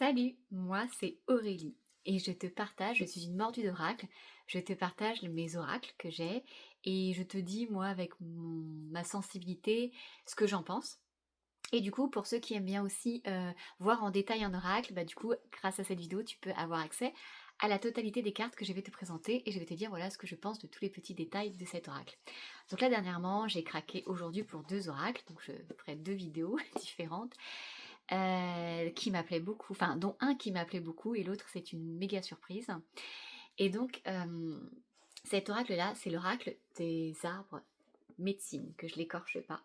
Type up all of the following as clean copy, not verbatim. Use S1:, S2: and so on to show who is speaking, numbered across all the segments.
S1: Salut, moi c'est Aurélie et je te partage, je suis une mordue d'oracle, je te partage mes oracles que j'ai et je te dis moi avec ma sensibilité ce que j'en pense. Et du coup pour ceux qui aiment bien aussi voir en détail un oracle, bah du coup grâce à cette vidéo tu peux avoir accès à la totalité des cartes que je vais te présenter et je vais te dire voilà ce que je pense de tous les petits détails de cet oracle. Donc là dernièrement j'ai craqué aujourd'hui pour 2 oracles, donc je ferai 2 vidéos différentes qui m'appelait beaucoup, enfin dont un qui m'appelait beaucoup et l'autre c'est une méga surprise. Et donc cet oracle là c'est l'oracle des arbres médecine, que je l'écorche pas,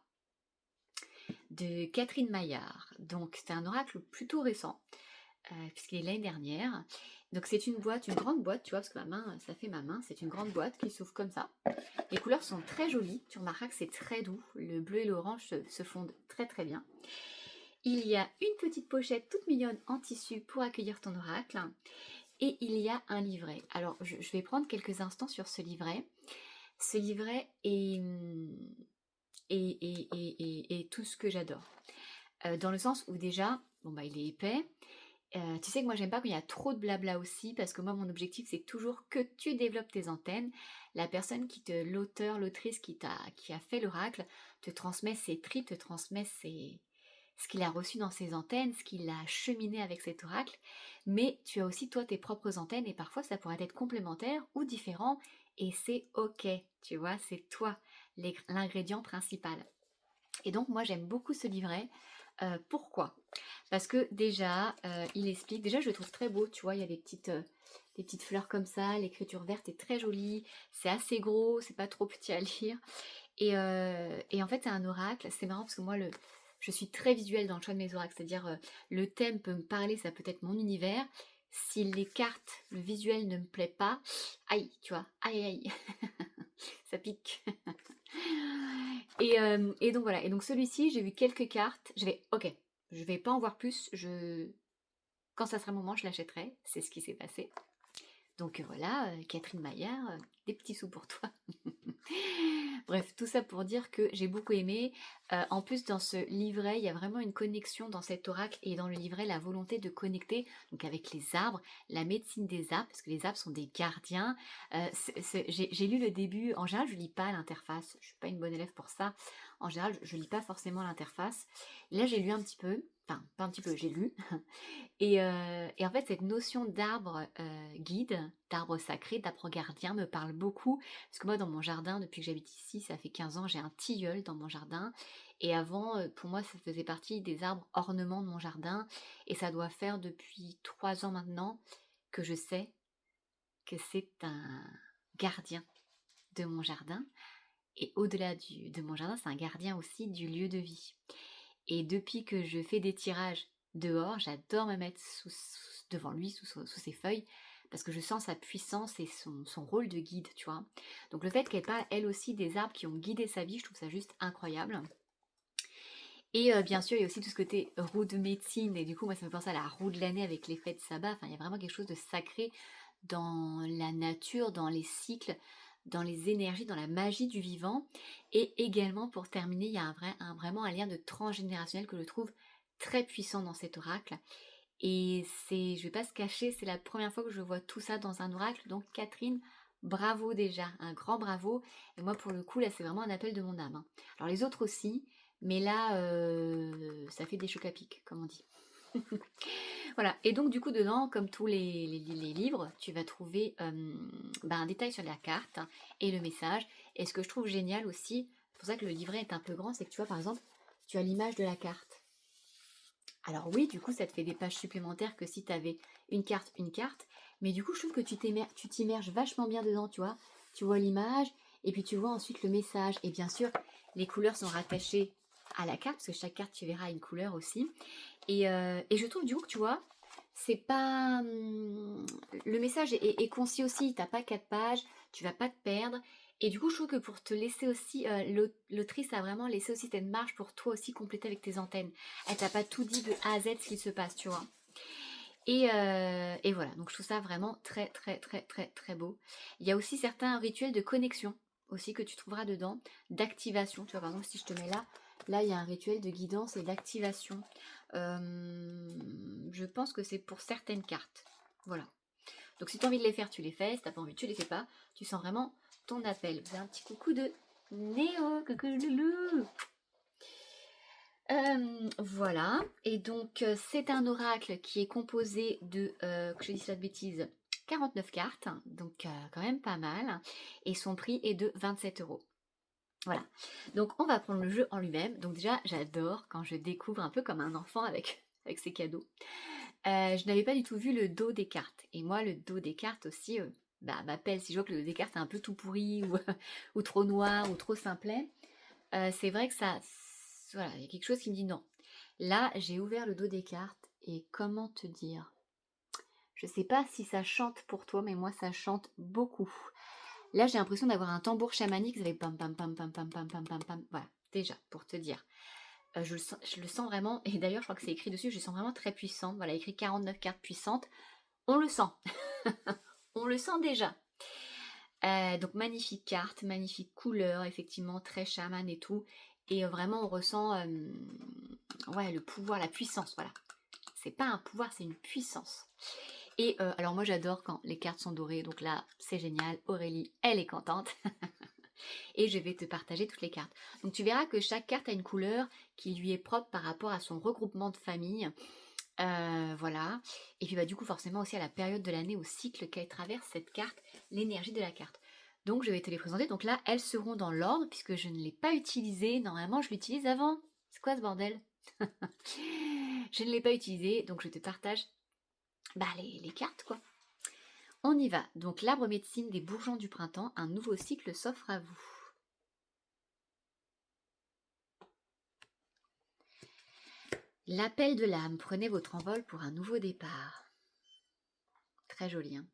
S1: de Catherine Maillard. Donc c'est un oracle plutôt récent, puisqu'il est l'année dernière. Donc c'est une boîte, une grande boîte, tu vois, parce que ma main, ça fait ma main, c'est une grande boîte qui s'ouvre comme ça. Les couleurs sont très jolies, tu remarqueras que c'est très doux, le bleu et l'orange se fondent très très bien. Il y a une petite pochette toute mignonne en tissu pour accueillir ton oracle. Et il y a un livret. Alors, je vais prendre quelques instants sur ce livret. Ce livret est tout ce que j'adore. Dans le sens où déjà, bon bah il est épais. Tu sais que moi j'aime pas quand il y a trop de blabla aussi, parce que moi mon objectif c'est toujours que tu développes tes antennes. La personne l'auteur, l'autrice qui a fait l'oracle, te transmet ses tripes, te transmet ce qu'il a reçu dans ses antennes, ce qu'il a cheminé avec cet oracle, mais tu as aussi toi tes propres antennes et parfois ça pourrait être complémentaire ou différent et c'est ok, tu vois, c'est toi l'ingrédient principal. Et donc moi j'aime beaucoup ce livret. Pourquoi? Parce que déjà, il explique, déjà je le trouve très beau, tu vois, il y a des petites fleurs comme ça, l'écriture verte est très jolie, c'est assez gros, c'est pas trop petit à lire. Et en fait c'est un oracle, c'est marrant parce que moi je suis très visuelle dans le choix de mes oracles, c'est-à-dire le thème peut me parler, ça peut être mon univers. Si les cartes, le visuel ne me plaît pas, aïe, tu vois, aïe aïe, ça pique. Et donc voilà, et donc celui-ci, j'ai vu quelques cartes, je vais, ok, je vais pas en voir plus, quand ça sera le moment, je l'achèterai, c'est ce qui s'est passé. Donc voilà, Catherine Maillard, des petits sous pour toi. Bref, tout ça pour dire que j'ai beaucoup aimé. En plus, dans ce livret, il y a vraiment une connexion dans cet oracle et dans le livret, la volonté de connecter donc avec les arbres, la médecine des arbres, parce que les arbres sont des gardiens. J'ai lu le début. En général, je lis pas l'interface. Je suis pas une bonne élève pour ça. En général, je lis pas forcément l'interface. Là, j'ai lu un petit peu. Enfin, pas un petit peu, j'ai lu. Et en fait, cette notion d'arbre guide, d'arbre sacré, d'arbre gardien me parle beaucoup. Parce que moi, dans mon jardin, depuis que j'habite ici, ça fait 15 ans, j'ai un tilleul dans mon jardin. Et avant, pour moi, ça faisait partie des arbres ornements de mon jardin. Et ça doit faire depuis 3 ans maintenant que je sais que c'est un gardien de mon jardin. Et au-delà de mon jardin, c'est un gardien aussi du lieu de vie. Et depuis que je fais des tirages dehors, j'adore me mettre devant lui, sous ses feuilles, parce que je sens sa puissance et son rôle de guide, tu vois. Donc le fait qu'elle parle, elle aussi, des arbres qui ont guidé sa vie, je trouve ça juste incroyable. Et bien sûr, il y a aussi tout ce côté roue de médecine, et du coup, moi, ça me fait penser à la roue de l'année avec l'effet de sabbat. Enfin, il y a vraiment quelque chose de sacré dans la nature, dans les cycles, dans les énergies, dans la magie du vivant. Et également, pour terminer, il y a vraiment un lien de transgénérationnel que je trouve très puissant dans cet oracle. Et je vais pas se cacher, c'est la première fois que je vois tout ça dans un oracle. Donc Catherine, bravo déjà, un grand bravo. Et moi, pour le coup, là, c'est vraiment un appel de mon âme, hein. Alors les autres aussi, mais là, ça fait des chocs à pic, comme on dit. Voilà, et donc du coup dedans, comme tous les livres, tu vas trouver un détail sur la carte et le message. Et ce que je trouve génial aussi, c'est pour ça que le livret est un peu grand, c'est que tu vois par exemple, tu as l'image de la carte. Alors oui, du coup ça te fait des pages supplémentaires que si tu avais une carte, mais du coup je trouve que tu t'immerges vachement bien dedans, tu vois. Tu vois l'image, et puis tu vois ensuite le message. Et bien sûr, les couleurs sont rattachées à la carte, parce que chaque carte, tu verras une couleur aussi. Et je trouve du coup que tu vois, c'est pas... le message est concis aussi, t'as pas 4 pages, tu vas pas te perdre. Et du coup, je trouve que pour te laisser aussi, l'autrice a vraiment laissé aussi cette marge pour toi aussi compléter avec tes antennes. Elle t'a pas tout dit de A à Z ce qu'il se passe, tu vois. Et voilà, donc je trouve ça vraiment très très très très très beau. Il y a aussi certains rituels de connexion aussi que tu trouveras dedans, d'activation. Tu vois, par exemple, si je te mets là il y a un rituel de guidance et d'activation. Je pense que c'est pour certaines cartes. Voilà. Donc si tu as envie de les faire, tu les fais. Si tu n'as pas envie, tu les fais pas. Tu sens vraiment ton appel. Vous avez un petit coucou de Néo. Coucou loulou. Voilà. Et donc c'est un oracle qui est composé de, que je ne dise pas de bêtises, 49 cartes. Donc quand même pas mal. Et son prix est de 27 €. Voilà, donc on va prendre le jeu en lui-même. Donc déjà, j'adore quand je découvre un peu comme un enfant avec ses cadeaux. Je n'avais pas du tout vu le dos des cartes. Et moi, le dos des cartes aussi m'appelle. Si je vois que le dos des cartes est un peu tout pourri ou, ou trop noir ou trop simplet, c'est vrai que ça... Voilà, il y a quelque chose qui me dit non. Là, j'ai ouvert le dos des cartes et comment te dire? Je sais pas si ça chante pour toi, mais moi, ça chante beaucoup. Là, j'ai l'impression d'avoir un tambour chamanique, ça fait pam pam pam pam pam pam pam pam pam. Voilà, déjà, pour te dire. Je le sens vraiment, et d'ailleurs, je crois que c'est écrit dessus, je le sens vraiment très puissant. Voilà, écrit 49 cartes puissantes. On le sent. On le sent déjà. Donc, magnifique carte, magnifique couleur, effectivement, très chaman et tout. Et vraiment, on ressent ouais, le pouvoir, la puissance, voilà. C'est pas un pouvoir, c'est une puissance. Et alors moi j'adore quand les cartes sont dorées, donc là c'est génial, Aurélie elle est contente. Et je vais te partager toutes les cartes. Donc tu verras que chaque carte a une couleur qui lui est propre par rapport à son regroupement de famille. Voilà. Et puis du coup forcément aussi à la période de l'année, au cycle qu'elle traverse cette carte, l'énergie de la carte. Donc je vais te les présenter. Donc là elles seront dans l'ordre puisque je ne l'ai pas utilisé. Normalement je l'utilise avant. C'est quoi ce bordel? Je ne l'ai pas utilisé, donc je te partage les cartes quoi. On y va. Donc l'arbre médecine des bourgeons du printemps, un nouveau cycle s'offre à vous. L'appel de l'âme, prenez votre envol pour un nouveau départ. Très joli, hein.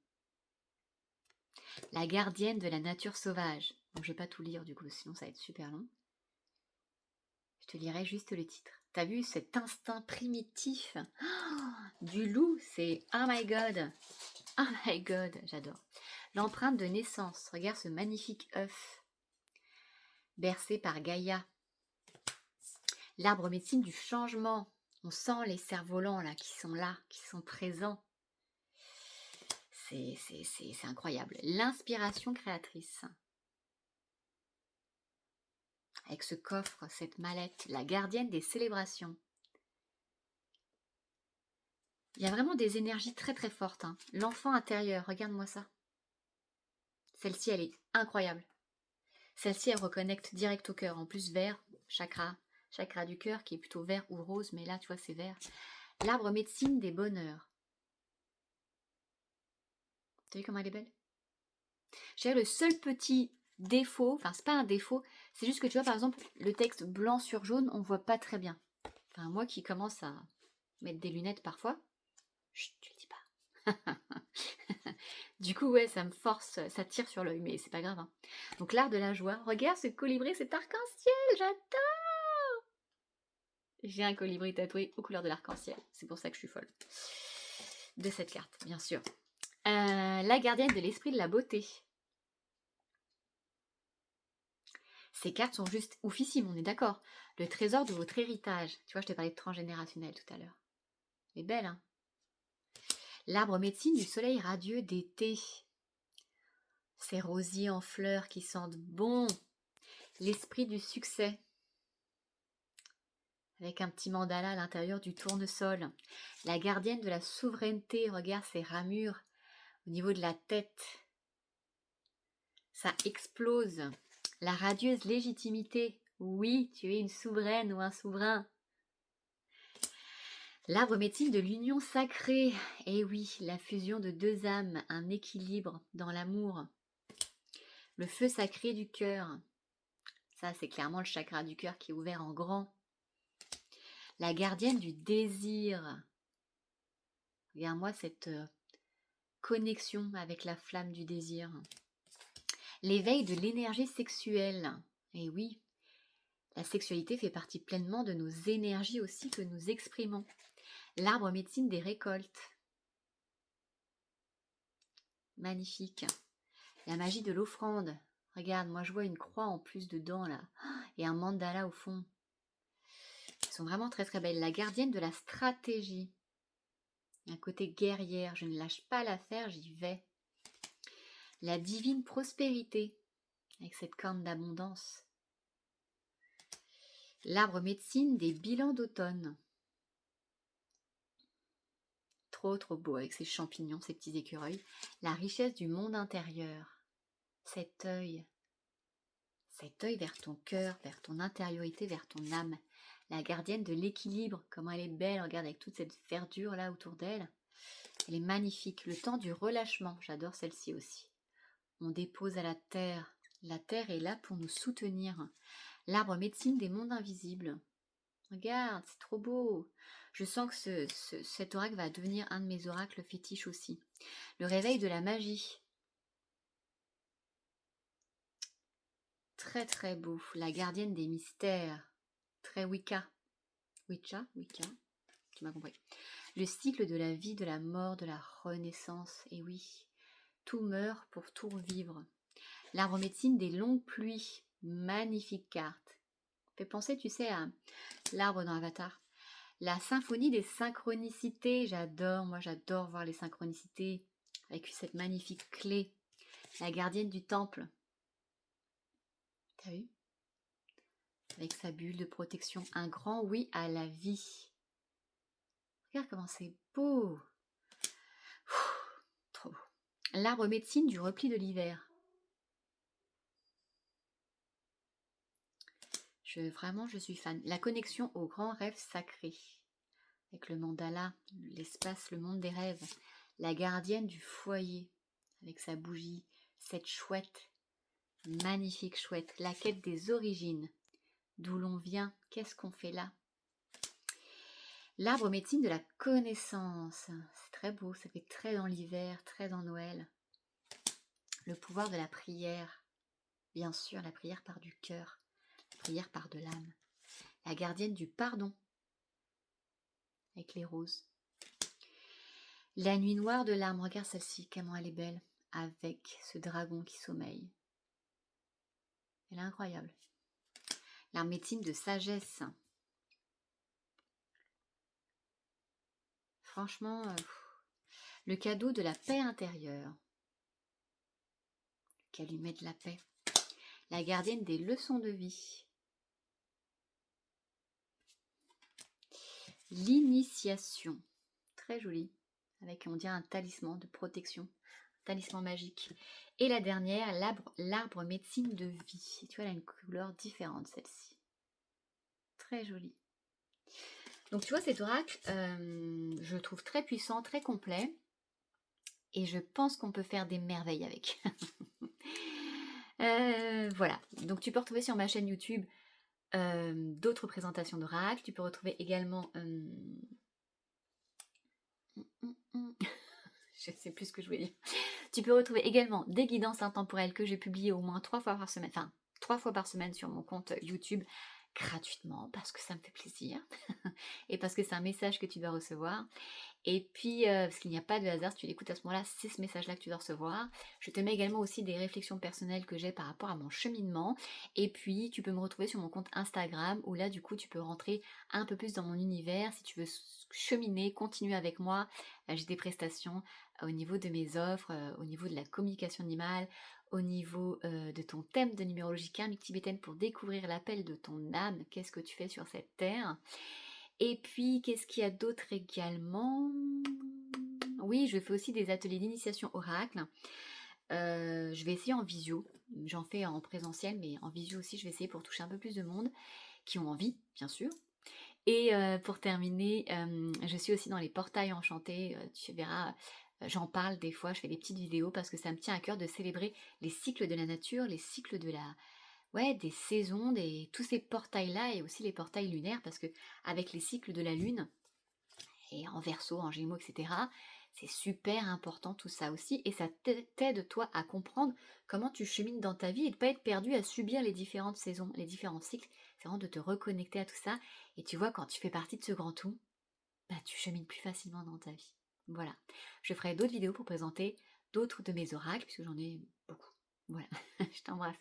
S1: La gardienne de la nature sauvage. Donc je vais pas tout lire du coup, sinon ça va être super long. Je te lirai juste le titre. T'as vu cet instinct primitif du loup? C'est oh my god. Oh my god, j'adore. L'empreinte de naissance. Regarde ce magnifique œuf. Bercé par Gaïa. L'arbre médecine du changement. On sent les cerfs-volants là, qui sont présents. C'est incroyable. L'inspiration créatrice. Avec ce coffre, cette mallette, la gardienne des célébrations. Il y a vraiment des énergies très très fortes. Hein. L'enfant intérieur, regarde-moi ça. Celle-ci, elle est incroyable. Celle-ci, elle reconnecte direct au cœur. En plus, vert, chakra du cœur qui est plutôt vert ou rose, mais là, tu vois, c'est vert. L'arbre médecine des bonheurs. T'as vu comment elle est belle? J'ai le seul petit défaut, enfin c'est pas un défaut, c'est juste que tu vois par exemple le texte blanc sur jaune, on voit pas très bien. Enfin moi qui commence à mettre des lunettes parfois, chut, tu le dis pas. Du coup ouais, ça me force, ça tire sur l'œil, mais c'est pas grave. Hein. Donc l'art de la joie, regarde ce colibri, cet arc-en-ciel, j'adore. J'ai un colibri tatoué aux couleurs de l'arc-en-ciel, c'est pour ça que je suis folle de cette carte, bien sûr. La gardienne de l'esprit de la beauté. Ces cartes sont juste oufissimes, on est d'accord. Le trésor de votre héritage. Tu vois, je t'ai parlé de transgénérationnel tout à l'heure. Elle est belle, hein? L'arbre médecine du soleil radieux d'été. Ces rosiers en fleurs qui sentent bon. L'esprit du succès. Avec un petit mandala à l'intérieur du tournesol. La gardienne de la souveraineté. Regarde ces ramures au niveau de la tête. Ça explose. La radieuse légitimité. Oui, tu es une souveraine ou un souverain. L'arbre médecine de l'union sacrée. Eh oui, la fusion de deux âmes, un équilibre dans l'amour. Le feu sacré du cœur. Ça, c'est clairement le chakra du cœur qui est ouvert en grand. La gardienne du désir. Regarde-moi cette connexion avec la flamme du désir. L'éveil de l'énergie sexuelle. Eh oui, la sexualité fait partie pleinement de nos énergies aussi que nous exprimons. L'arbre médecine des récoltes. Magnifique. La magie de l'offrande. Regarde, moi je vois une croix en plus dedans là. Et un mandala au fond. Elles sont vraiment très très belles. La gardienne de la stratégie. Un côté guerrière, je ne lâche pas l'affaire, j'y vais. La divine prospérité, avec cette corne d'abondance. L'arbre médecine des bilans d'automne. Trop trop beau avec ses champignons, ses petits écureuils. La richesse du monde intérieur. Cet œil vers ton cœur, vers ton intériorité, vers ton âme. La gardienne de l'équilibre, comment elle est belle, regarde avec toute cette verdure là autour d'elle. Elle est magnifique. Le temps du relâchement, j'adore celle-ci aussi. On dépose à la terre est là pour nous soutenir. L'arbre médecine des mondes invisibles. Regarde, c'est trop beau. Je sens que cet oracle va devenir un de mes oracles fétiches aussi. Le réveil de la magie. Très très beau. La gardienne des mystères. Très Wicca. Wicca, tu m'as compris. Le cycle de la vie, de la mort, de la renaissance. Et oui, tout meurt pour tout revivre. L'arbre médecine des longues pluies. Magnifique carte. Fait penser, tu sais, à l'arbre dans Avatar. La symphonie des synchronicités. Moi j'adore voir les synchronicités. Avec cette magnifique clé. La gardienne du temple. T'as vu? Avec sa bulle de protection. Un grand oui à la vie. Regarde comment c'est beau. Trop beau. L'arbre médecine du repli de l'hiver. Vraiment, je suis fan. La connexion au grand rêve sacré. Avec le mandala, l'espace, le monde des rêves. La gardienne du foyer. Avec sa bougie. Cette chouette. Magnifique chouette. La quête des origines. D'où l'on vient. Qu'est-ce qu'on fait là? L'arbre médecine de la connaissance. C'est très beau. Ça fait très dans l'hiver, très dans Noël. Le pouvoir de la prière. Bien sûr, la prière part du cœur. La prière part de l'âme. La gardienne du pardon. Avec les roses. La nuit noire de l'âme. Regarde celle-ci, comment elle est belle. Avec ce dragon qui sommeille. Elle est incroyable. La médecine de sagesse. Franchement, le cadeau de la paix intérieure. Le calumet de la paix. La gardienne des leçons de vie. L'initiation. Très jolie. Avec, on dirait, un talisman de protection. Talisman magique. Et la dernière, l'arbre médecine de vie. Tu vois, elle a une couleur différente, celle-ci. Très jolie. Donc, tu vois, cet oracle, je le trouve très puissant, très complet. Et je pense qu'on peut faire des merveilles avec. Voilà. Donc, tu peux retrouver sur ma chaîne YouTube d'autres présentations d'oracles. Tu peux retrouver également... je ne sais plus ce que je voulais dire. Tu peux retrouver également des guidances intemporelles que j'ai publiées au moins 3 fois par semaine, enfin 3 fois par semaine sur mon compte YouTube, gratuitement, parce que ça me fait plaisir, et parce que c'est un message que tu dois recevoir. Et puis, parce qu'il n'y a pas de hasard, si tu l'écoutes à ce moment-là, c'est ce message-là que tu dois recevoir. Je te mets également aussi des réflexions personnelles que j'ai par rapport à mon cheminement. Et puis, tu peux me retrouver sur mon compte Instagram, où là, du coup, tu peux rentrer un peu plus dans mon univers. Si tu veux cheminer, continuer avec moi, j'ai des prestations au niveau de mes offres, au niveau de la communication animale, au niveau de ton thème de numérologie karmique tibétaine pour découvrir l'appel de ton âme, qu'est-ce que tu fais sur cette terre. Et puis, qu'est-ce qu'il y a d'autre également? Oui, je fais aussi des ateliers d'initiation oracle. Je vais essayer en visio. J'en fais en présentiel, mais en visio aussi, je vais essayer pour toucher un peu plus de monde qui ont envie, bien sûr. Et pour terminer, je suis aussi dans les portails enchantés. Tu verras, j'en parle des fois, je fais des petites vidéos parce que ça me tient à cœur de célébrer les cycles de la nature, les cycles de la... Ouais, des saisons, tous ces portails-là et aussi les portails lunaires, parce que avec les cycles de la lune, et en Verseau, en Gémeaux, etc., c'est super important tout ça aussi, et ça t'aide toi à comprendre comment tu chemines dans ta vie et de ne pas être perdu à subir les différentes saisons, les différents cycles. C'est vraiment de te reconnecter à tout ça, et tu vois, quand tu fais partie de ce grand tout, bah, tu chemines plus facilement dans ta vie. Voilà. Je ferai d'autres vidéos pour présenter d'autres de mes oracles, puisque j'en ai beaucoup. Voilà. Je t'embrasse.